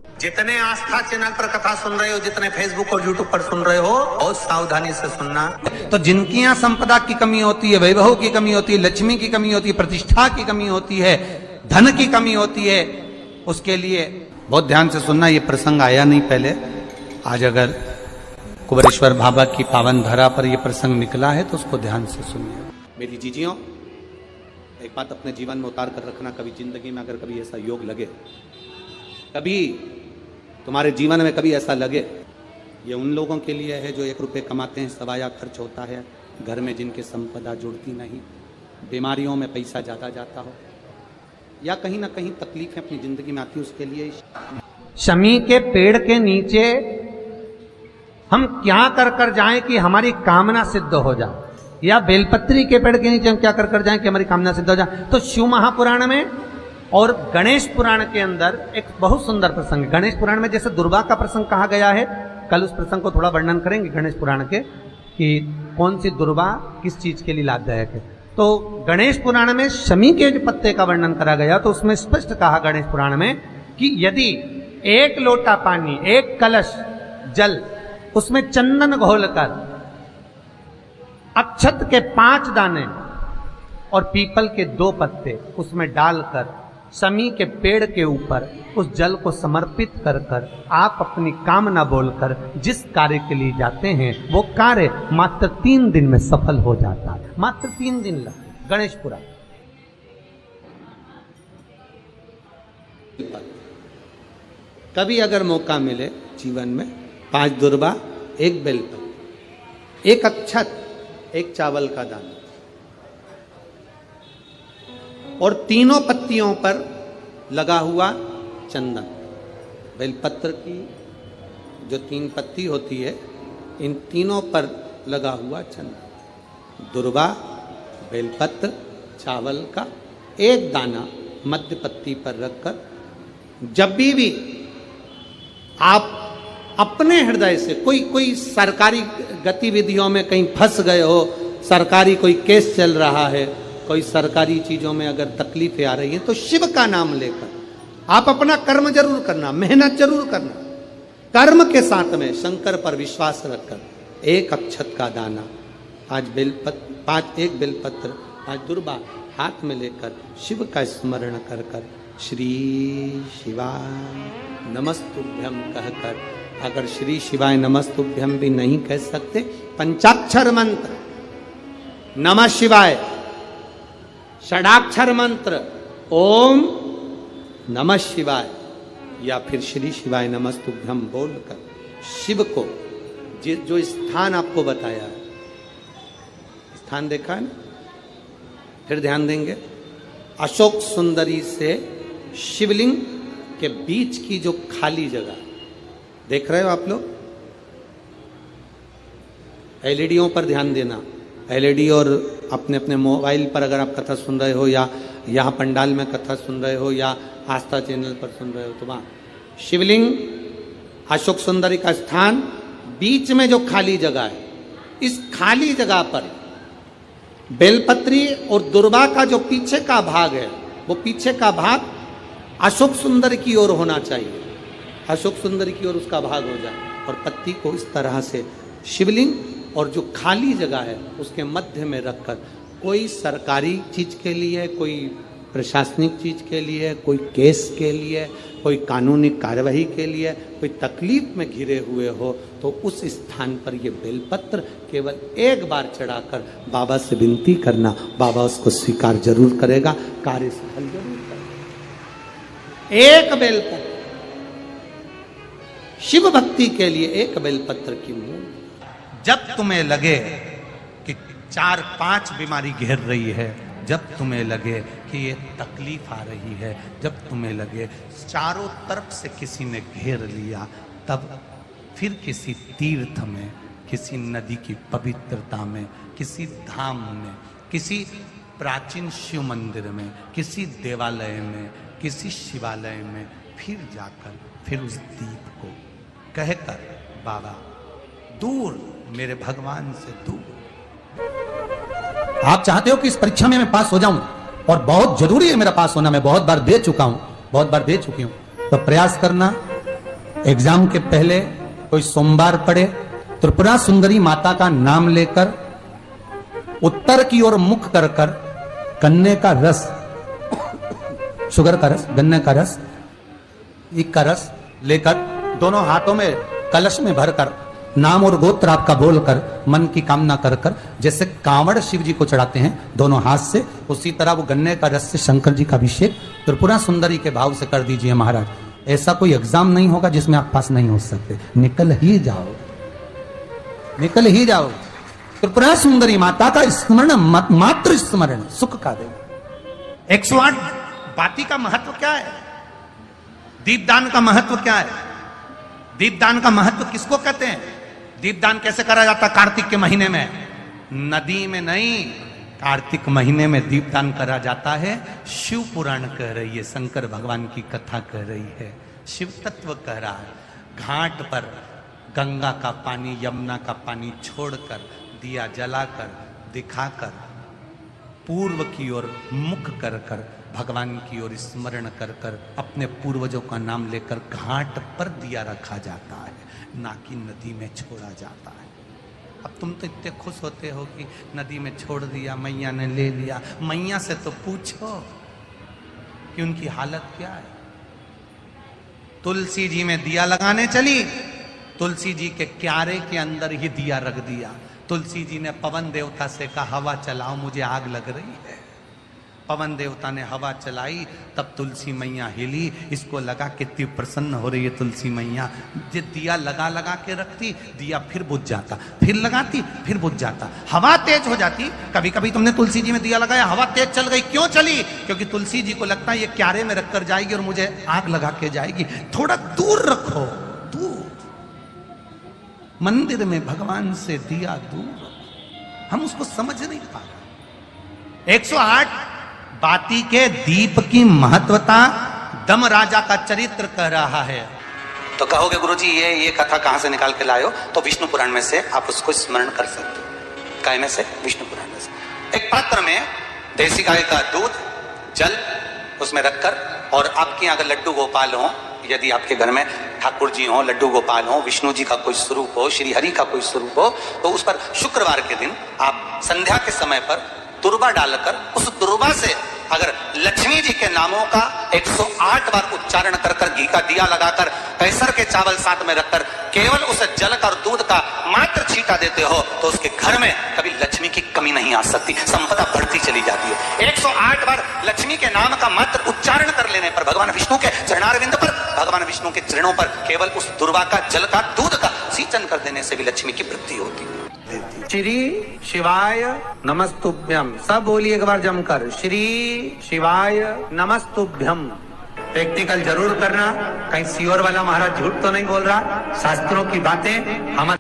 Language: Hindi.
जितने आस्था चैनल पर कथा सुन रहे हो, जितने फेसबुक और यूट्यूब पर सुन रहे हो, बहुत सावधानी से सुनना। तो जिनकी यहाँ संपदा की कमी होती है, वैभव की कमी होती है, लक्ष्मी की कमी होती है, प्रतिष्ठा की कमी होती है, धन की कमी होती है, उसके लिए बहुत ध्यान से सुनना। ये प्रसंग आया नहीं पहले, आज अगर कुबेरेश्वर बाबा की पावन धरा पर यह प्रसंग निकला है तो उसको ध्यान से सुनिए। मेरी जीजियों, एक बात अपने जीवन में उतार कर रखना, कभी जिंदगी में अगर कभी ऐसा योग लगे, कभी तुम्हारे जीवन में कभी ऐसा लगे, ये उन लोगों के लिए है जो 1 रुपये कमाते हैं, सवाया खर्च होता है, घर में जिनके संपदा जुड़ती नहीं, बीमारियों में पैसा ज़्यादा जाता हो, या कहीं ना कहीं तकलीफें अपनी जिंदगी में आती है, उसके लिए शमी के पेड़ के नीचे हम क्या कर कर जाएं कि हमारी कामना सिद्ध हो जाए, या बेलपत्री के पेड़ के नीचे हम क्या कर कर जाएं कि हमारी कामना सिद्ध हो जाए। तो शिव महापुराण में और गणेश पुराण के अंदर एक बहुत सुंदर प्रसंग है। गणेश पुराण में जैसे दुर्गा का प्रसंग कहा गया है, कल उस प्रसंग को थोड़ा वर्णन करेंगे गणेश पुराण के, कि कौन सी दुर्गा किस चीज के लिए लाभदायक है। तो गणेश पुराण में शमी के जो पत्ते का वर्णन करा गया, तो उसमें स्पष्ट कहा गणेश पुराण में कि यदि 1 लोटा पानी, 1 कलश जल, उसमें चंदन घोलकर अक्षत के 5 दाने और पीपल के 2 पत्ते उसमें डालकर शमी के पेड़ के ऊपर उस जल को समर्पित कर कर आप अपनी कामना बोलकर जिस कार्य के लिए जाते हैं, वो कार्य मात्र 3 दिन में सफल हो जाता है। मात्र 3 दिन लगे। गणेशपुरा कभी अगर मौका मिले जीवन में, 5 दुर्बा, 1 बेलपत्र, 1 अक्षत, 1 चावल का दाना और तीनों पत्तियों पर लगा हुआ चंदन। बेलपत्र की जो 3 पत्ती होती है, इन तीनों पर लगा हुआ चंदन, दुर्बा, बेलपत्र, चावल का 1 दाना मध्य पत्ती पर रखकर, जब भी आप अपने हृदय से कोई सरकारी गतिविधियों में कहीं फंस गए हो, सरकारी कोई केस चल रहा है, कोई सरकारी चीजों में अगर तकलीफें आ रही हैं, तो शिव का नाम लेकर आप अपना कर्म जरूर करना, मेहनत जरूर करना। कर्म के साथ में शंकर पर विश्वास रखकर 1 अक्षत का दाना, 1 बेलपत्र, 5 दुर्बा हाथ में लेकर शिव का स्मरण कर कर श्री शिवाय नमस्तुभ्यम कहकर, अगर श्री शिवाय नमस्तुभ्यम भी नहीं कह सकते, पंचाक्षर मंत्र नमः शिवाय, षडाक्षर मंत्र ओम नमः शिवाय, या फिर श्री शिवाय नमस्तुभ्यम बोलकर शिव को जो स्थान आपको बताया है, स्थान देखा है ना, फिर ध्यान देंगे, अशोक सुंदरी से शिवलिंग के बीच की जो खाली जगह देख रहे हो आप लोग, एलईडीओं पर ध्यान देना। एलईडी और अपने अपने मोबाइल पर अगर आप कथा सुन रहे हो, या यहाँ पंडाल में कथा सुन रहे हो, या आस्था चैनल पर सुन रहे हो, तो वहाँ शिवलिंग, अशोक सुंदरी का स्थान, बीच में जो खाली जगह है, इस खाली जगह पर बेलपत्री और दुर्बा का जो पीछे का भाग है, वो पीछे का भाग अशोक सुंदर की ओर होना चाहिए, अशोक सुंदर की ओर उसका भाग हो जाए, और पत्ती को इस तरह से शिवलिंग और जो खाली जगह है उसके मध्य में रखकर, कोई सरकारी चीज के लिए, कोई प्रशासनिक चीज के लिए, कोई केस के लिए, कोई कानूनी कार्यवाही के लिए, कोई तकलीफ में घिरे हुए हो, तो उस स्थान पर ये बेलपत्र केवल 1 बार चढ़ाकर बाबा से विनती करना, बाबा उसको स्वीकार जरूर करेगा, कार्य सफल जरूर करेगा। 1 बेलपत्र शिव भक्ति के लिए, 1 बेलपत्र की मूल। जब तुम्हें लगे कि 4-5 बीमारी घेर रही है, जब तुम्हें लगे कि ये तकलीफ आ रही है, जब तुम्हें लगे चारों तरफ से किसी ने घेर लिया, तब फिर किसी तीर्थ में, किसी नदी की पवित्रता में, किसी धाम में, किसी प्राचीन शिव मंदिर में, किसी देवालय में, किसी शिवालय में फिर जाकर, फिर उस दीप को कहकर, बाबा दूर, मेरे भगवान से दूर, आप चाहते हो कि इस परीक्षा में मैं पास हो जाऊं, और बहुत जरूरी है मेरा पास होना, मैं बहुत बार दे चुका हूं, बहुत बार दे चुकी हूं, तो प्रयास करना एग्जाम के पहले कोई सोमवार पड़े, त्रिपुरा सुंदरी माता का नाम लेकर उत्तर की ओर मुख कर कर गन्ने का रस, शुगर का रस, गन्ने का रस, एक का रस लेकर दोनों हाथों में कलश में भरकर नाम और गोत्र आपका बोलकर मन की कामना कर कर, जैसे कांवड़ शिव जी को चढ़ाते हैं दोनों हाथ से, उसी तरह वो गन्ने का रस से शंकर जी का अभिषेक त्रिपुरा सुंदरी के भाव से कर दीजिए महाराज। ऐसा कोई एग्जाम नहीं होगा जिसमें आप पास नहीं हो सकते, निकल ही जाओ, निकल ही जाओ। त्रिपुरा सुंदरी माता का स्मरण, मात्र स्मरण सुख का दे। 108 बाती का महत्व क्या है? दीपदान का महत्व क्या है? दीपदान का महत्व किसको कहते हैं? दीपदान कैसे करा जाता? कार्तिक के महीने में, नदी में नहीं, कार्तिक महीने में दीपदान करा जाता है। शिव पुराण कह रही है, शंकर भगवान की कथा कह रही है, शिव तत्व कह रहा है। घाट पर गंगा का पानी, यमुना का पानी छोड़कर, दिया जलाकर, दिखाकर, पूर्व की ओर मुख कर कर, भगवान की ओर स्मरण कर कर, अपने पूर्वजों का नाम लेकर घाट पर दिया रखा जाता है, ना कि नदी में छोड़ा जाता है। अब तुम तो इतने खुश होते हो कि नदी में छोड़ दिया, मैया ने ले लिया। मैया से तो पूछो कि उनकी हालत क्या है। तुलसी जी में दिया लगाने चली, तुलसी जी के क्यारे के अंदर ही दिया रख दिया। तुलसी जी ने पवन देवता से कहा, हवा चलाओ, मुझे आग लग रही है। पवन देवता ने हवा चलाई, तब तुलसी मैया हिली। इसको लगा कितनी प्रसन्न हो रही है तुलसी मैया। ये दिया लगा लगा के रखती, दिया फिर बुझ जाता, फिर लगाती, फिर बुझ जाता, हवा तेज हो जाती। कभी कभी तुमने तुलसी जी में दिया लगाया, हवा तेज चल गई, क्यों चली? क्योंकि तुलसी जी को लगता है ये क्यारे में रखकर जाएगी और मुझे आग लगा के जाएगी, थोड़ा दूर रखो, दूर। मंदिर में भगवान से दिया दूर, हम उसको समझ नहीं पा रहे। 108 बाती के दीप की महत्वता दम राजा का चरित्र कह रहा है। तो कहोगे गुरुजी ये कथा कहां से निकाल के लाए हो? तो विष्णु पुराण में से आप उसको स्मरण कर सकते हो। काय में से? विष्णु पुराण में से। एक पात्र में देसी गाय का दूध, जल उसमें रखकर, और आपके यहाँ अगर लड्डू गोपाल हो, यदि आपके घर में ठाकुर जी हो, लड्डू गोपाल हो, विष्णु जी का कोई स्वरूप हो, श्री हरि का कोई स्वरूप हो, तो उस पर शुक्रवार के दिन आप संध्या के समय पर दुर्बा डालकर, उस दुर्बा से अगर लक्ष्मी जी के नामों का 108 बार उच्चारण कर कर, घी का दिया लगाकर, कैसर के चावल साथ में रखकर, केवल उस जल का और दूध का मात्र छींटा देते हो, तो उसके घर में कभी लक्ष्मी की कमी नहीं आ सकती, संपदा बढ़ती चली जाती है। 108 बार लक्ष्मी के नाम का मात्र उच्चारण कर लेने पर, भगवान विष्णु के चरणारविंद पर, भगवान विष्णु के चरणों पर केवल उस दुर्वा का, जल का, दूध का सिंचन कर देने से भी लक्ष्मी की वृद्धि होती है। श्री शिवाय नमस्तुभ्यम, सब बोलिए एक बार जमकर, श्री शिवाय नमस्तुभ्यम। प्रैक्टिकल जरूर करना, कहीं सियोर वाला महाराज झूठ तो नहीं बोल रहा। शास्त्रों की बातें हम